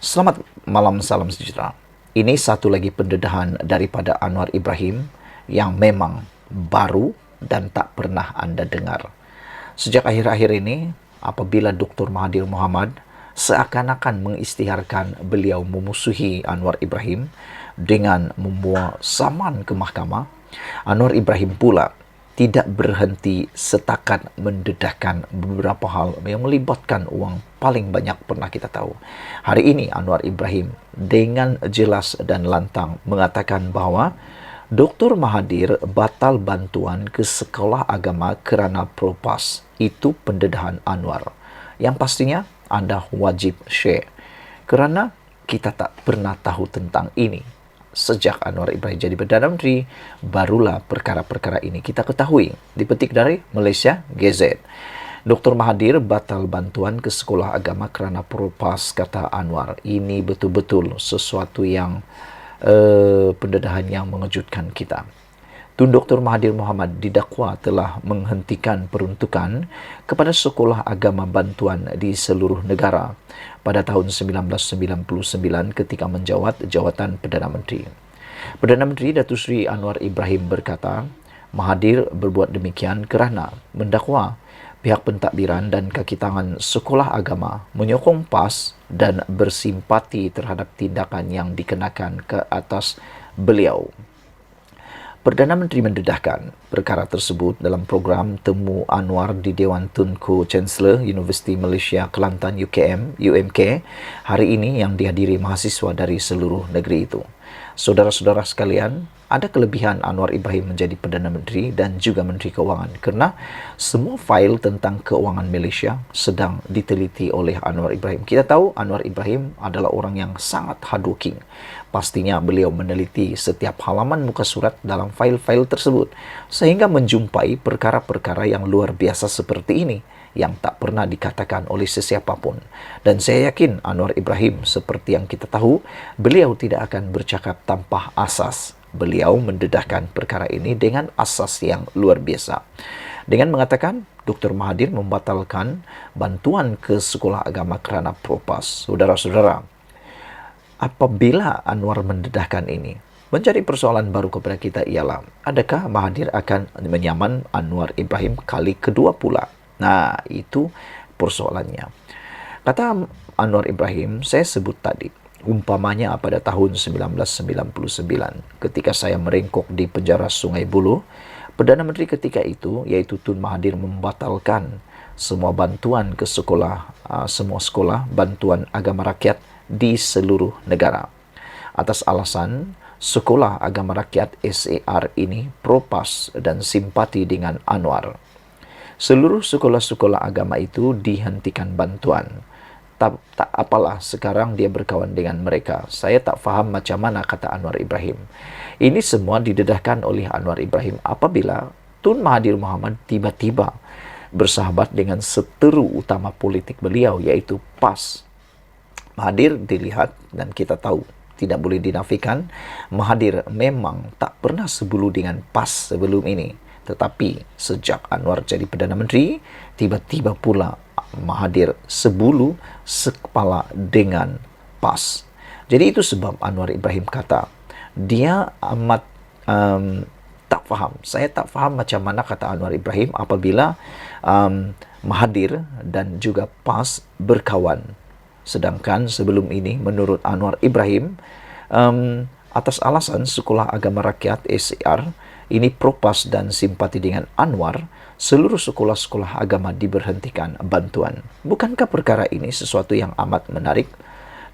Selamat malam, salam sejahtera. Ini satu lagi pendedahan daripada Anwar Ibrahim yang memang baru dan tak pernah Anda dengar. Sejak akhir-akhir ini, apabila Dr. Mahathir Mohamad seakan-akan mengisytiharkan beliau memusuhi Anwar Ibrahim dengan membawa saman ke mahkamah, Anwar Ibrahim pula tidak berhenti setakat mendedahkan beberapa hal yang melibatkan uang paling banyak pernah kita tahu. Hari ini Anwar Ibrahim dengan jelas dan lantang mengatakan bahawa Dr. Mahathir batal bantuan ke sekolah agama kerana propas. Itu pendedahan Anwar. Yang pastinya anda wajib share kerana kita tak pernah tahu tentang ini. Sejak Anwar Ibrahim jadi Perdana Menteri, barulah perkara-perkara ini kita ketahui. Dipetik dari Malaysia Gazette. Dr. Mahathir batal bantuan ke sekolah agama kerana propas, kata Anwar. Ini betul-betul sesuatu yang pendedahan yang mengejutkan kita. Tun Dr. Mahathir Mohamad didakwa telah menghentikan peruntukan kepada sekolah agama bantuan di seluruh negara pada tahun 1999 ketika menjawat jawatan Perdana Menteri. Perdana Menteri Datuk Seri Anwar Ibrahim berkata, Mahathir berbuat demikian kerana mendakwa pihak pentadbiran dan kaki tangan sekolah agama menyokong PAS dan bersimpati terhadap tindakan yang dikenakan ke atas beliau. Perdana Menteri mendedahkan perkara tersebut dalam program Temu Anwar di Dewan Tunku Chancellor Universiti Malaysia Kelantan UMK hari ini yang dihadiri mahasiswa dari seluruh negeri itu. Saudara-saudara sekalian, ada kelebihan Anwar Ibrahim menjadi Perdana Menteri dan juga Menteri Keuangan kerana semua fail tentang keuangan Malaysia sedang diteliti oleh Anwar Ibrahim. Kita tahu Anwar Ibrahim adalah orang yang sangat hardworking. Pastinya beliau meneliti setiap halaman muka surat dalam fail-fail tersebut sehingga menjumpai perkara-perkara yang luar biasa seperti ini yang tak pernah dikatakan oleh sesiapa pun. Dan saya yakin Anwar Ibrahim, seperti yang kita tahu, beliau tidak akan bercakap tanpa asas. Beliau mendedahkan perkara ini dengan asas yang luar biasa. Dengan mengatakan, Dr. Mahathir membatalkan bantuan ke sekolah agama kerana propas. Saudara-saudara, apabila Anwar mendedahkan ini, menjadi persoalan baru kepada kita ialah, adakah Mahathir akan menyaman Anwar Ibrahim kali kedua pula? Nah, itu persoalannya. Kata Anwar Ibrahim, saya sebut tadi, umpamanya pada tahun 1999, ketika saya merengkok di penjara Sungai Buloh, Perdana Menteri ketika itu, iaitu Tun Mahathir, membatalkan semua bantuan ke sekolah, semua sekolah bantuan agama rakyat di seluruh negara. Atas alasan, sekolah agama rakyat SAR ini propas dan simpati dengan Anwar. Seluruh sekolah-sekolah agama itu dihentikan bantuan. Tak apalah, sekarang dia berkawan dengan mereka. Saya tak faham macam mana, kata Anwar Ibrahim. Ini semua didedahkan oleh Anwar Ibrahim apabila Tun Mahathir Mohamad tiba-tiba bersahabat dengan seteru utama politik beliau, iaitu PAS. Mahathir dilihat dan kita tahu, tidak boleh dinafikan, Mahathir memang tak pernah sebulu dengan PAS sebelum ini. Tetapi sejak Anwar jadi Perdana Menteri, tiba-tiba pula Mahathir sebulu sekepala dengan PAS. Jadi itu sebab Anwar Ibrahim kata, dia amat tak faham. Saya tak faham macam mana, kata Anwar Ibrahim, apabila Mahathir dan juga PAS berkawan. Sedangkan sebelum ini, menurut Anwar Ibrahim, atas alasan sekolah agama rakyat SAR ini propas dan simpati dengan Anwar, seluruh sekolah-sekolah agama diberhentikan bantuan. Bukankah perkara ini sesuatu yang amat menarik?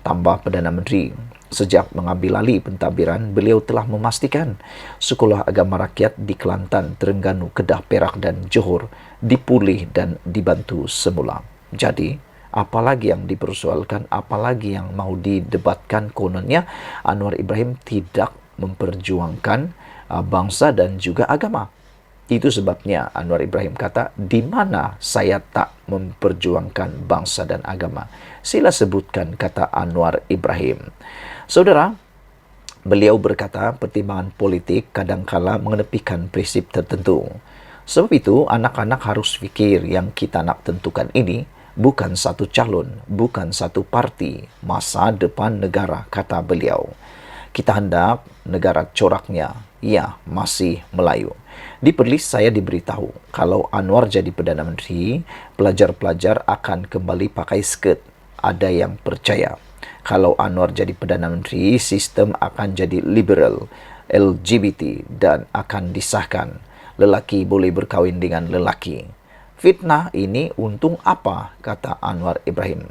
Tambah Perdana Menteri, sejak mengambil alih pentadbiran, beliau telah memastikan sekolah agama rakyat di Kelantan, Terengganu, Kedah, Perak dan Johor dipulih dan dibantu semula. Jadi, apalagi yang dipersoalkan, apalagi yang mau didebatkan? Kononnya Anwar Ibrahim tidak memperjuangkan bangsa dan juga agama. Itu sebabnya Anwar Ibrahim kata, di mana saya tak memperjuangkan bangsa dan agama? Sila sebutkan, kata Anwar Ibrahim. Saudara, beliau berkata pertimbangan politik kadangkala mengenepikan prinsip tertentu. Sebab itu, anak-anak harus fikir yang kita nak tentukan ini bukan satu calon, bukan satu parti, masa depan negara, kata beliau. Kita hendak negara coraknya, ya masih Melayu. Di Perlis saya diberitahu kalau Anwar jadi Perdana Menteri, pelajar-pelajar akan kembali pakai skirt. Ada yang percaya. Kalau Anwar jadi Perdana Menteri, sistem akan jadi liberal, LGBT dan akan disahkan. Lelaki boleh berkahwin dengan lelaki. Fitnah ini untung apa, kata Anwar Ibrahim.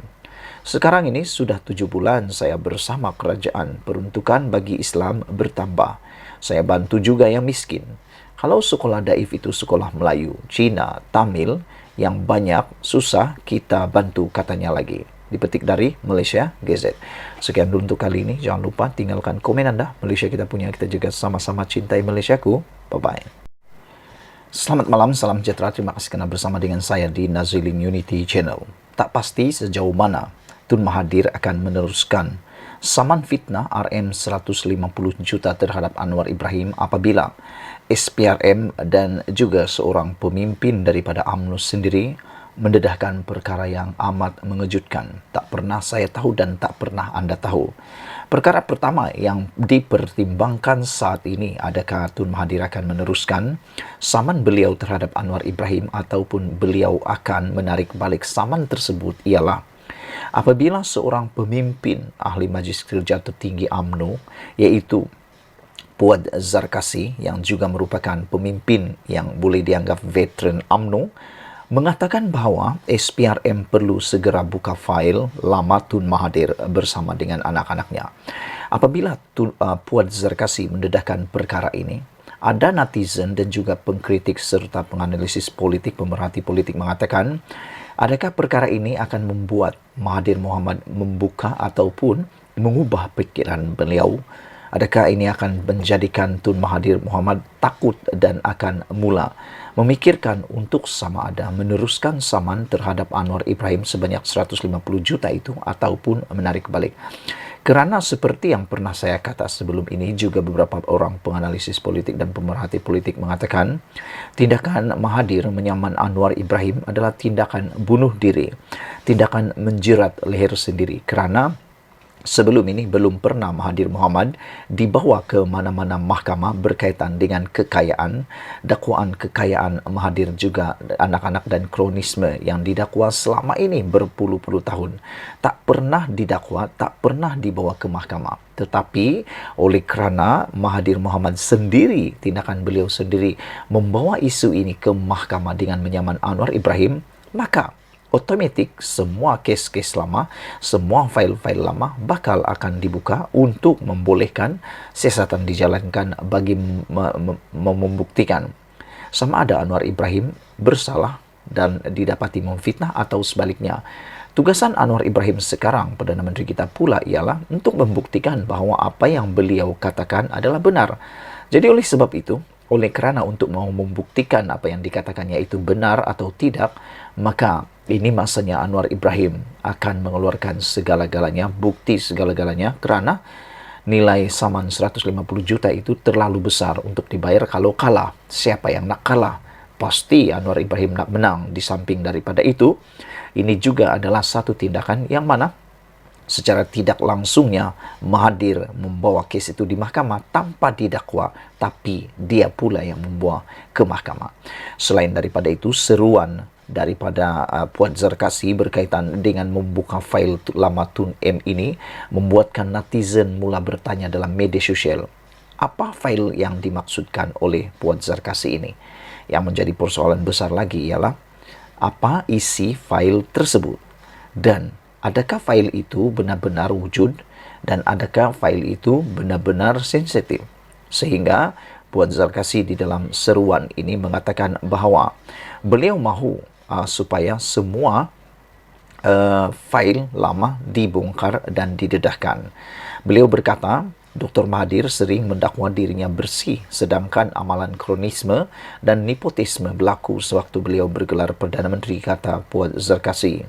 Sekarang ini sudah 7 bulan saya bersama kerajaan, peruntukan bagi Islam bertambah. Saya bantu juga yang miskin. Kalau sekolah daif itu sekolah Melayu, Cina, Tamil, yang banyak susah kita bantu, katanya lagi. Dipetik dari Malaysia GZ. Sekian dulu untuk kali ini. Jangan lupa tinggalkan komen Anda. Malaysia kita punya, kita juga sama-sama cintai Malaysiaku. Bye-bye. Selamat malam, salam sejahtera. Terima kasih kerana bersama dengan saya di Nazilin Unity Channel. Tak pasti sejauh mana Tun Mahathir akan meneruskan saman fitnah RM150 juta terhadap Anwar Ibrahim apabila SPRM dan juga seorang pemimpin daripada UMNO sendiri mendedahkan perkara yang amat mengejutkan. Tak pernah saya tahu dan tak pernah anda tahu. Perkara pertama yang dipertimbangkan saat ini, adakah Tun Mahathir akan meneruskan saman beliau terhadap Anwar Ibrahim ataupun beliau akan menarik balik saman tersebut, ialah apabila seorang pemimpin ahli Majlis Kerja Tertinggi UMNO, iaitu Puad Zarkasi, yang juga merupakan pemimpin yang boleh dianggap veteran UMNO, mengatakan bahawa SPRM perlu segera buka fail lama Tun Mahathir bersama dengan anak-anaknya. Apabila Puad Zarkasi mendedahkan perkara ini, ada netizen dan juga pengkritik serta penganalisis politik, pemerhati politik mengatakan, adakah perkara ini akan membuat Mahathir Mohamad membuka ataupun mengubah pikiran beliau? Adakah ini akan menjadikan Tun Mahathir Mohamad takut dan akan mula memikirkan untuk sama ada meneruskan saman terhadap Anwar Ibrahim sebanyak 150 juta itu ataupun menarik balik? Kerana seperti yang pernah saya kata sebelum ini, juga beberapa orang penganalisis politik dan pemerhati politik mengatakan tindakan Mahathir menyaman Anwar Ibrahim adalah tindakan bunuh diri, tindakan menjerat leher sendiri, kerana sebelum ini belum pernah Mahathir Mohamad dibawa ke mana-mana mahkamah berkaitan dengan kekayaan, dakwaan kekayaan Mahathir juga anak-anak dan kronisme yang didakwa selama ini berpuluh-puluh tahun. Tak pernah didakwa, tak pernah dibawa ke mahkamah. Tetapi oleh kerana Mahathir Mohamad sendiri, tindakan beliau sendiri membawa isu ini ke mahkamah dengan menyaman Anwar Ibrahim, maka otomatik semua kes-kes lama, semua fail-fail lama bakal akan dibuka untuk membolehkan siasatan dijalankan bagi membuktikan sama ada Anwar Ibrahim bersalah dan didapati memfitnah atau sebaliknya. Tugasan Anwar Ibrahim sekarang, Perdana Menteri kita pula, ialah untuk membuktikan bahawa apa yang beliau katakan adalah benar. Jadi oleh sebab itu, oleh kerana untuk mau membuktikan apa yang dikatakannya itu benar atau tidak, maka ini masanya Anwar Ibrahim akan mengeluarkan segala-galanya, bukti segala-galanya, kerana nilai saman 150 juta itu terlalu besar untuk dibayar kalau kalah. Siapa yang nak kalah? Pasti Anwar Ibrahim nak menang. Di samping daripada itu, ini juga adalah satu tindakan yang mana secara tidak langsungnya Mahathir membawa kes itu di mahkamah tanpa didakwa, tapi dia pula yang membawa ke mahkamah. Selain daripada itu, seruan daripada Puad Zarkasi berkaitan dengan membuka fail lama Tun M ini membuatkan netizen mula bertanya dalam media sosial, apa fail yang dimaksudkan oleh Puad Zarkasi ini? Yang menjadi persoalan besar lagi ialah apa isi fail tersebut, dan adakah fail itu benar-benar wujud, dan adakah fail itu benar-benar sensitif? Sehingga Puad Zarkasi di dalam seruan ini mengatakan bahawa beliau mahu supaya semua fail lama dibongkar dan didedahkan. Beliau berkata, Dr. Mahathir sering mendakwa dirinya bersih, sedangkan amalan kronisme dan nepotisme berlaku sewaktu beliau bergelar Perdana Menteri, kata Puan Zarkasi.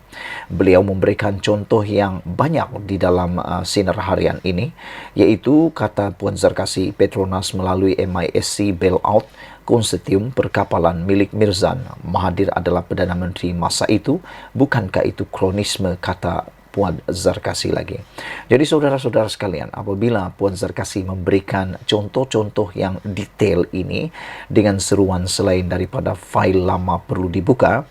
Beliau memberikan contoh yang banyak di dalam sinar harian ini, iaitu, kata Puan Zarkasi, Petronas melalui MISC bailout konsortium perkapalan milik Mirzan. Mahathir adalah Perdana Menteri masa itu, bukankah itu kronisme, kata Puan Zarkasi lagi. Jadi saudara-saudara sekalian, apabila Puan Zarkasi memberikan contoh-contoh yang detail ini dengan seruan selain daripada fail lama perlu dibuka,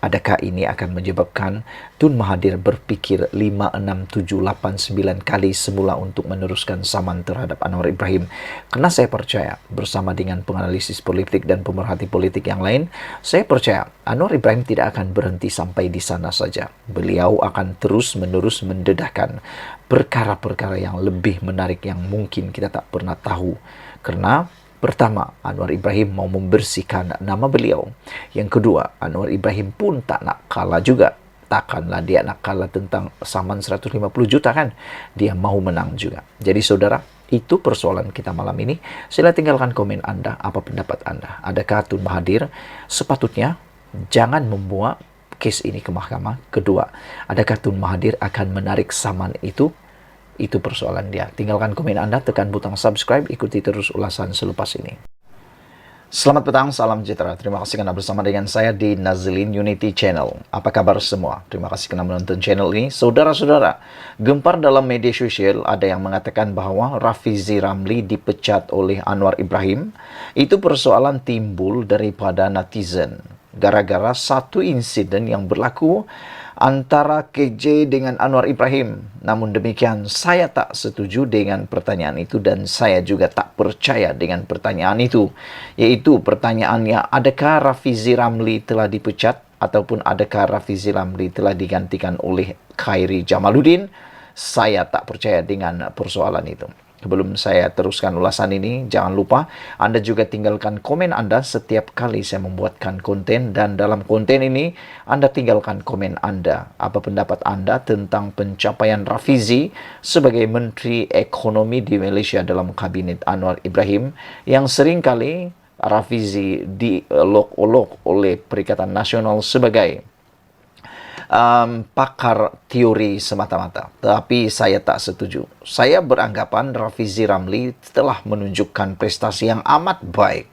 adakah ini akan menyebabkan Tun Mahathir berfikir 5, 6, 7, 8, 9 kali semula untuk meneruskan saman terhadap Anwar Ibrahim? Karena saya percaya, bersama dengan penganalisis politik dan pemerhati politik yang lain, saya percaya Anwar Ibrahim tidak akan berhenti sampai di sana saja. Beliau akan terus-menerus mendedahkan perkara-perkara yang lebih menarik yang mungkin kita tak pernah tahu. Karena pertama, Anwar Ibrahim mau membersihkan nama beliau. Yang kedua, Anwar Ibrahim pun tak nak kalah juga. Takkanlah dia nak kalah tentang saman 150 juta kan? Dia mau menang juga. Jadi saudara, itu persoalan kita malam ini. Sila tinggalkan komen Anda, apa pendapat Anda. Adakah Tun Mahathir sepatutnya jangan membawa kes ini ke mahkamah? Kedua, adakah Tun Mahathir akan menarik saman itu? Itu persoalan dia. Tinggalkan komen Anda, tekan butang subscribe, ikuti terus ulasan selepas ini. Selamat petang, salam sejahtera. Terima kasih karena bersama dengan saya di Nazlin Unity Channel. Apa kabar semua? Terima kasih karena menonton channel ini. Saudara-saudara, gempar dalam media sosial ada yang mengatakan bahwa Rafizi Ramli dipecat oleh Anwar Ibrahim. Itu persoalan timbul daripada netizen. Gara-gara satu insiden yang berlaku antara KJ dengan Anwar Ibrahim. Namun demikian, saya tak setuju dengan pertanyaan itu dan saya juga tak percaya dengan pertanyaan itu. Yaitu pertanyaannya, adakah Rafizi Ramli telah dipecat ataupun adakah Rafizi Ramli telah digantikan oleh Khairi Jamaluddin? Saya tak percaya dengan persoalan itu. Sebelum saya teruskan ulasan ini, jangan lupa Anda juga tinggalkan komen Anda setiap kali saya membuatkan konten. Dan dalam konten ini, Anda tinggalkan komen Anda. Apa pendapat Anda tentang pencapaian Rafizi sebagai Menteri Ekonomi di Malaysia dalam Kabinet Anwar Ibrahim, yang seringkali Rafizi diolok-olok oleh Perikatan Nasional sebagai pakar teori semata-mata. Tapi saya tak setuju. Saya beranggapan Rafizi Ramli telah menunjukkan prestasi yang amat baik.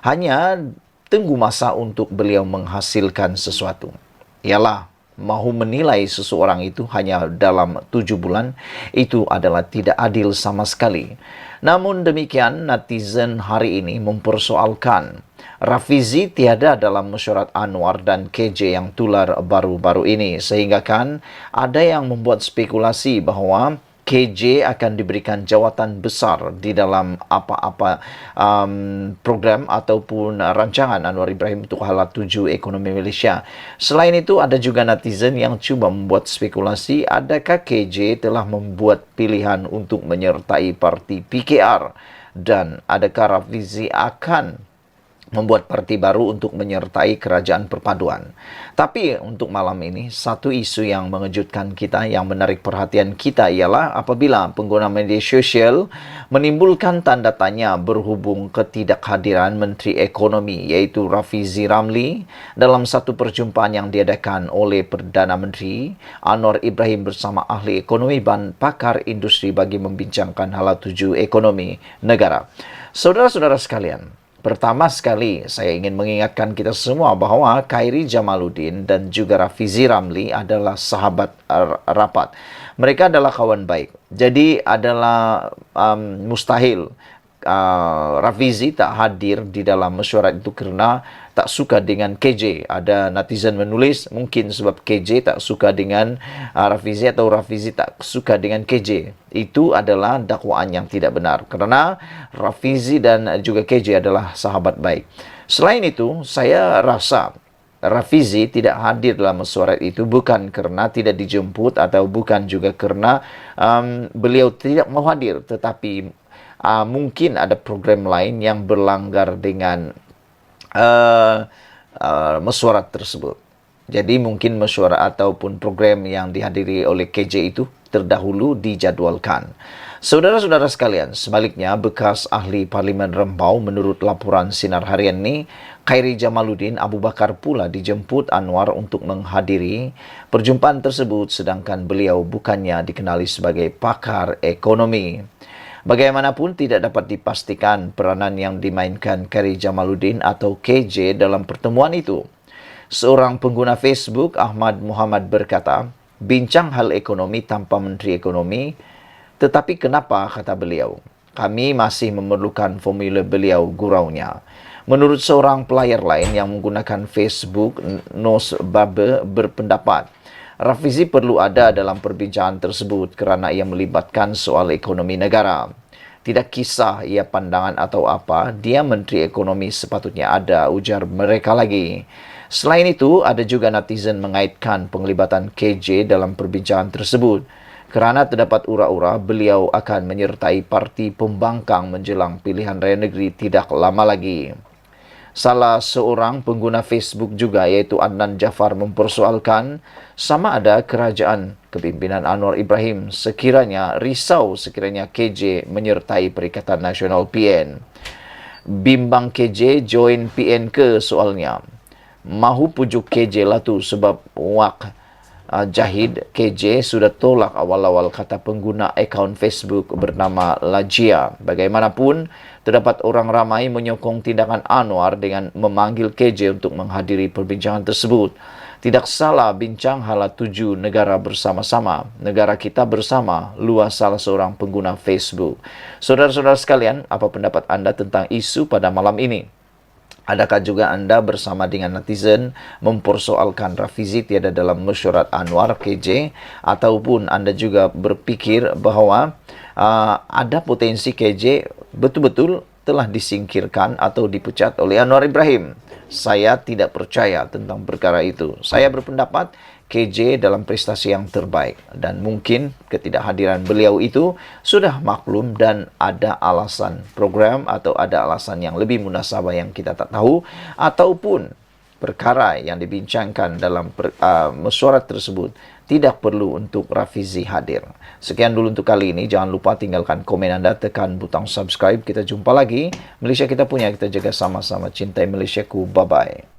Hanya tunggu masa untuk beliau menghasilkan sesuatu. Ialah, mahu menilai seseorang itu hanya dalam 7 bulan, itu adalah tidak adil sama sekali. Namun demikian, netizen hari ini mempersoalkan Rafizi tiada dalam mesyuarat Anwar dan KJ yang tular baru-baru ini. Sehingga kan ada yang membuat spekulasi bahawa KJ akan diberikan jawatan besar di dalam apa-apa program ataupun rancangan Anwar Ibrahim untuk hala tuju ekonomi Malaysia. Selain itu, ada juga netizen yang cuba membuat spekulasi adakah KJ telah membuat pilihan untuk menyertai parti PKR dan adakah Rafizi akan membuat parti baru untuk menyertai kerajaan perpaduan. Tapi untuk malam ini, satu isu yang mengejutkan kita, yang menarik perhatian kita ialah apabila pengguna media sosial menimbulkan tanda tanya berhubung ketidakhadiran Menteri Ekonomi iaitu Rafizi Ramli dalam satu perjumpaan yang diadakan oleh Perdana Menteri Anwar Ibrahim bersama ahli ekonomi dan pakar industri bagi membincangkan hala tuju ekonomi negara. Saudara-saudara sekalian, pertama sekali, saya ingin mengingatkan kita semua bahawa Khairi Jamaluddin dan juga Rafizi Ramli adalah sahabat rapat. Mereka adalah kawan baik. Jadi adalah mustahil Rafizi tak hadir di dalam mesyuarat itu kerana tak suka dengan KJ. Ada netizen menulis mungkin sebab KJ tak suka dengan Rafizi atau Rafizi tak suka dengan KJ. Itu adalah dakwaan yang tidak benar kerana Rafizi dan juga KJ adalah sahabat baik. Selain itu, saya rasa Rafizi tidak hadir dalam mesyuarat itu bukan kerana tidak dijemput atau bukan juga kerana beliau tidak mau hadir, tetapi mungkin ada program lain yang berlanggar dengan mesyuarat tersebut. Jadi mungkin mesyuarat ataupun program yang dihadiri oleh KJ itu terdahulu dijadwalkan. Saudara-saudara sekalian, sebaliknya bekas ahli Parlimen Rembau menurut laporan Sinar Harian ini, Khairi Jamaluddin Abu Bakar pula dijemput Anwar untuk menghadiri perjumpaan tersebut sedangkan beliau bukannya dikenali sebagai pakar ekonomi. Bagaimanapun tidak dapat dipastikan peranan yang dimainkan Khairi Jamaluddin atau KJ dalam pertemuan itu. Seorang pengguna Facebook, Ahmad Muhammad berkata, bincang hal ekonomi tanpa Menteri Ekonomi, tetapi kenapa, kata beliau, kami masih memerlukan formula beliau, guraunya. Menurut seorang pelayar lain yang menggunakan Facebook, Nos Babe berpendapat, Rafizi perlu ada dalam perbincangan tersebut kerana ia melibatkan soal ekonomi negara. Tidak kisah ia pandangan atau apa, dia Menteri Ekonomi sepatutnya ada, ujar mereka lagi. Selain itu, ada juga netizen mengaitkan penglibatan KJ dalam perbincangan tersebut. Kerana terdapat ura-ura, beliau akan menyertai parti pembangkang menjelang pilihan raya negeri tidak lama lagi. Salah seorang pengguna Facebook juga iaitu Adnan Jafar mempersoalkan sama ada kerajaan kepimpinan Anwar Ibrahim risau sekiranya KJ menyertai Perikatan Nasional PN. Bimbang KJ join PN ke soalnya. Mahu pujuk KJ lah tu sebab wak Jahid KJ sudah tolak awal-awal, kata pengguna akaun Facebook bernama Lajia. Bagaimanapun, terdapat orang ramai menyokong tindakan Anwar dengan memanggil KJ untuk menghadiri perbincangan tersebut. Tidak salah bincang hala tuju negara bersama-sama, negara kita bersama, luas salah seorang pengguna Facebook. Saudara-saudara sekalian, apa pendapat anda tentang isu pada malam ini? Adakah juga anda bersama dengan netizen mempersoalkan Rafizi tiada dalam mesyuarat Anwar KJ, ataupun anda juga berfikir bahawa ada potensi KJ betul-betul telah disingkirkan atau dipecat oleh Anwar Ibrahim? Saya tidak percaya tentang perkara itu. Saya berpendapat KJ dalam prestasi yang terbaik dan mungkin ketidakhadiran beliau itu sudah maklum dan ada alasan program atau ada alasan yang lebih munasabah yang kita tak tahu, ataupun perkara yang dibincangkan dalam mesyuarat tersebut tidak perlu untuk Rafizi hadir. Sekian dulu untuk kali ini. Jangan lupa tinggalkan komen anda, tekan butang subscribe. Kita jumpa lagi. Malaysia kita punya, kita jaga sama-sama. Cintai Malaysiaku. Bye-bye.